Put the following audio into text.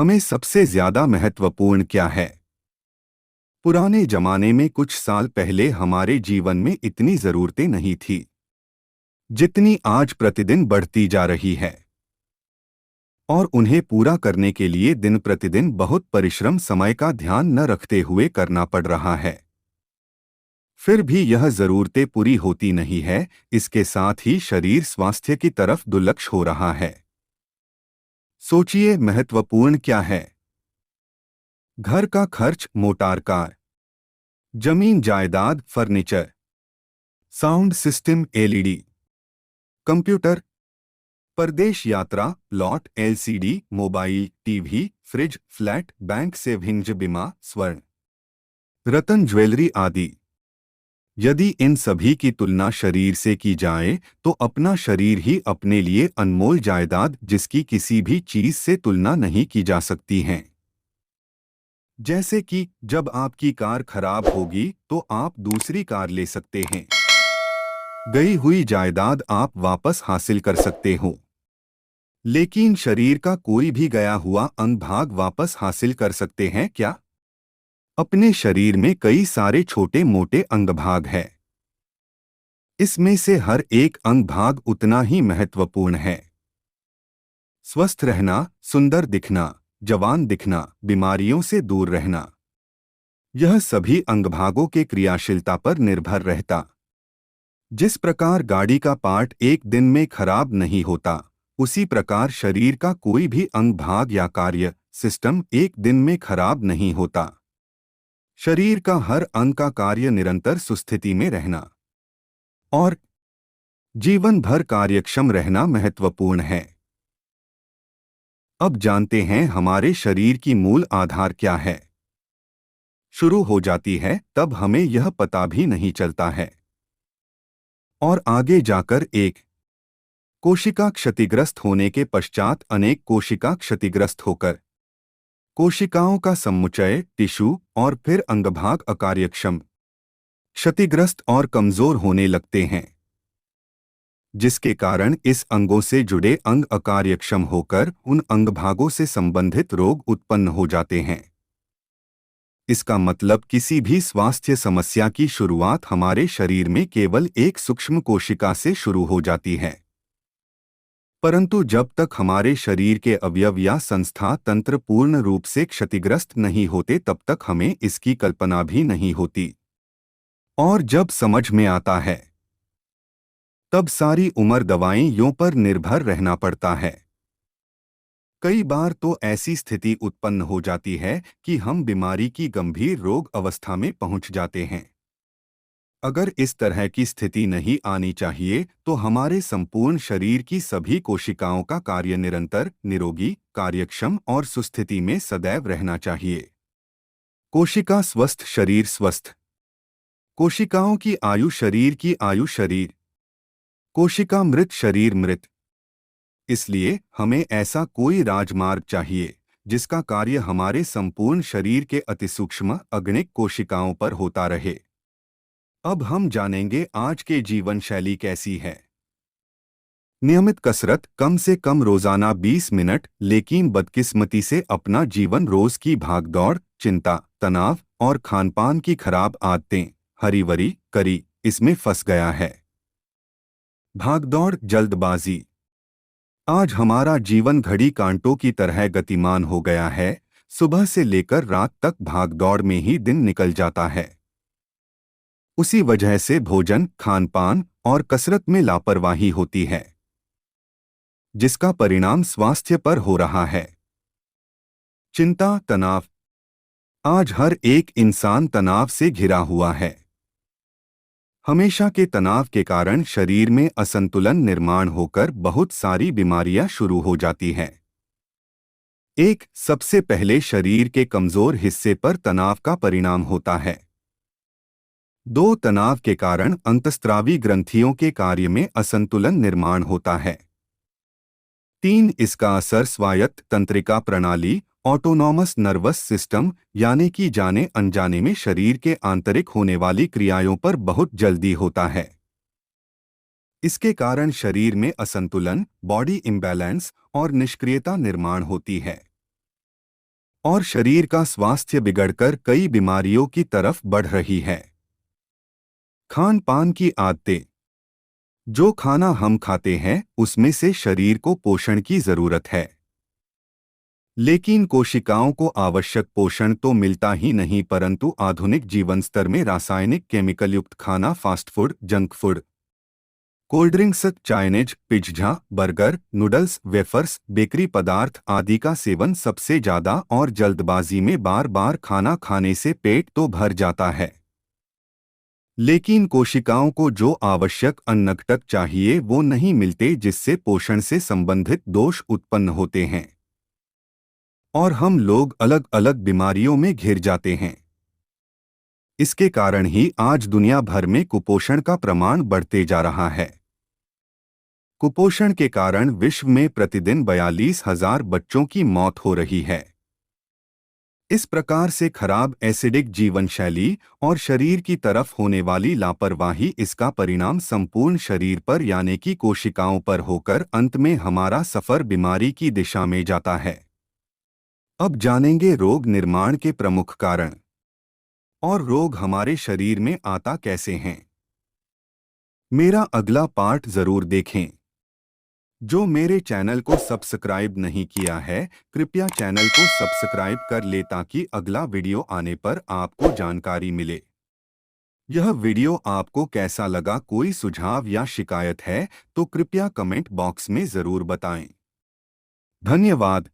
हमें सबसे ज्यादा महत्वपूर्ण क्या है? पुराने जमाने में कुछ साल पहले हमारे जीवन में इतनी जरूरतें नहीं थी जितनी आज प्रतिदिन बढ़ती जा रही है। और उन्हें पूरा करने के लिए दिन प्रतिदिन बहुत परिश्रम समय का ध्यान न रखते हुए करना पड़ रहा है। फिर भी यह जरूरतें पूरी होती नहीं है, इसके साथ ही शरीर स्वास्थ्य की तरफ दुर्लक्ष हो रहा है। सोचिए महत्वपूर्ण क्या है? घर का खर्च, मोटार कार, जमीन जायदाद, furniture, sound system, LED, computer, परदेश यात्रा, plot, LCD, mobile, TV, fridge, flat, bank savings, बीमा, स्वर्ण, रत्न, ज्वेलरी आदि। यदि इन सभी की तुलना शरीर से की जाए तो अपना शरीर ही अपने लिए अनमोल जायदाद, जिसकी किसी भी चीज से तुलना नहीं की जा सकती है। जैसे कि जब आपकी कार खराब होगी तो आप दूसरी कार ले सकते हैं। गई हुई जायदाद आप वापस हासिल कर सकते हो, लेकिन शरीर का कोई भी गया हुआ अंग भाग वापस हासिल कर सकते हैं क्या? अपने शरीर में कई सारे छोटे मोटे अंग भाग हैं। इसमें से हर एक अंग भाग उतना ही महत्वपूर्ण है। स्वस्थ रहना, सुंदर दिखना, जवान दिखना, बीमारियों से दूर रहना, यह सभी अंगभागों के क्रियाशीलता पर निर्भर रहता। जिस प्रकार गाड़ी का पार्ट एक दिन में खराब नहीं होता, उसी प्रकार शरीर का कोई भी अंग भाग या कार्य सिस्टम एक दिन में खराब नहीं होता। शरीर का हर अंग का कार्य निरंतर सुस्थिति में रहना और जीवन भर कार्यक्षम रहना महत्वपूर्ण है। अब जानते हैं हमारे शरीर की मूल आधार क्या है। शुरू हो जाती है तब हमें यह पता भी नहीं चलता है, और आगे जाकर एक कोशिका क्षतिग्रस्त होने के पश्चात अनेक कोशिका क्षतिग्रस्त होकर कोशिकाओं का समुच्चय, टिश्यू और फिर अंगभाग अकार्यक्षम, क्षतिग्रस्त और कमजोर होने लगते हैं, जिसके कारण इस अंगों से जुड़े अंग अकार्यक्षम होकर उन अंगभागों से संबंधित रोग उत्पन्न हो जाते हैं। इसका मतलब किसी भी स्वास्थ्य समस्या की शुरुआत हमारे शरीर में केवल एक सूक्ष्म कोशिका से शुरू हो जाती है। परंतु जब तक हमारे शरीर के अवयव या संस्था तंत्र पूर्ण रूप से क्षतिग्रस्त नहीं होते तब तक हमें इसकी कल्पना भी नहीं होती। और जब समझ में आता है तब सारी उम्र दवाइयों पर निर्भर रहना पड़ता है। कई बार तो ऐसी स्थिति उत्पन्न हो जाती है कि हम बीमारी की गंभीर रोग अवस्था में पहुंच जाते हैं। अगर इस तरह की स्थिति नहीं आनी चाहिए तो हमारे संपूर्ण शरीर की सभी कोशिकाओं का कार्य निरंतर, निरोगी, कार्यक्षम और सुस्थिति में सदैव रहना चाहिए। कोशिका स्वस्थ, शरीर स्वस्थ। कोशिकाओं की आयु, शरीर की आयु, शरीर। कोशिका मृत, शरीर मृत। इसलिए हमें ऐसा कोई राजमार्ग चाहिए जिसका कार्य हमारे संपूर्ण शरीर के अतिसूक्ष्म अगणित कोशिकाओं पर होता रहे। अब हम जानेंगे आज के जीवन शैली कैसी है। नियमित कसरत, कम से कम रोजाना 20 मिनट, लेकिन बदकिस्मती से अपना जीवन रोज की भागदौड़, चिंता, तनाव और खानपान की खराब आदतें, हरीवरी करी, इसमें फंस गया है। भागदौड़, जल्दबाजी। आज हमारा जीवन घड़ी कांटों की तरह गतिमान हो गया है। सुबह से लेकर रात तक भागदौड़ में ही दिन निकल जाता है। उसी वजह से भोजन, खानपान और कसरत में लापरवाही होती है, जिसका परिणाम स्वास्थ्य पर हो रहा है। चिंता, तनाव। आज हर एक इंसान तनाव से घिरा हुआ है। हमेशा के तनाव के कारण शरीर में असंतुलन निर्माण होकर बहुत सारी बीमारियां शुरू हो जाती हैं। एक, सबसे पहले शरीर के कमजोर हिस्से पर तनाव का परिणाम होता है। 2, तनाव के कारण अंतस्त्रावी ग्रंथियों के कार्य में असंतुलन निर्माण होता है। 3, इसका असर स्वायत्त तंत्रिका प्रणाली, ऑटोनॉमस नर्वस सिस्टम, यानी कि जाने अनजाने में शरीर के आंतरिक होने वाली क्रियाओं पर बहुत जल्दी होता है। इसके कारण शरीर में असंतुलन, बॉडी इम्बैलेंस और निष्क्रियता निर्माण होती है। और शरीर का स्वास्थ्य बिगड़कर कई बीमारियों की तरफ बढ़ रही है। खान पान की आदतें। जो खाना हम खाते हैं उसमें से शरीर को पोषण की जरूरत है, लेकिन कोशिकाओं को आवश्यक पोषण तो मिलता ही नहीं, परंतु आधुनिक जीवन स्तर में रासायनिक केमिकल युक्त खाना, fast food, junk food, cold drinks, Chinese, pizza, burger, noodles, wafers, bakery पदार्थ आदि का सेवन सबसे ज्यादा और जल्दबाजी में बार बार खाना खाने से पेट तो भर जाता है, लेकिन कोशिकाओं को जो आवश्यक अन्नघटक चाहिए वो नहीं मिलते, जिससे पोषण से संबंधित दोष उत्पन्न होते हैं और हम लोग अलग अलग बीमारियों में घिर जाते हैं। इसके कारण ही आज दुनिया भर में कुपोषण का प्रमाण बढ़ते जा रहा है। कुपोषण के कारण विश्व में प्रतिदिन 42,000 बच्चों की मौत हो रही है। इस प्रकार से खराब एसिडिक जीवन शैली और शरीर की तरफ होने वाली लापरवाही, इसका परिणाम संपूर्ण शरीर पर यानी कि कोशिकाओं पर होकर अंत में हमारा सफर बीमारी की दिशा में जाता है। अब जानेंगे रोग निर्माण के प्रमुख कारण और रोग हमारे शरीर में आता कैसे हैं। मेरा अगला पार्ट जरूर देखें। जो मेरे चैनल को सब्सक्राइब नहीं किया है, कृपया चैनल को सब्सक्राइब कर ले ताकि अगला वीडियो आने पर आपको जानकारी मिले। यह वीडियो आपको कैसा लगा, कोई सुझाव या शिकायत है तो कृपया कमेंट बॉक्स में जरूर बताएं। धन्यवाद।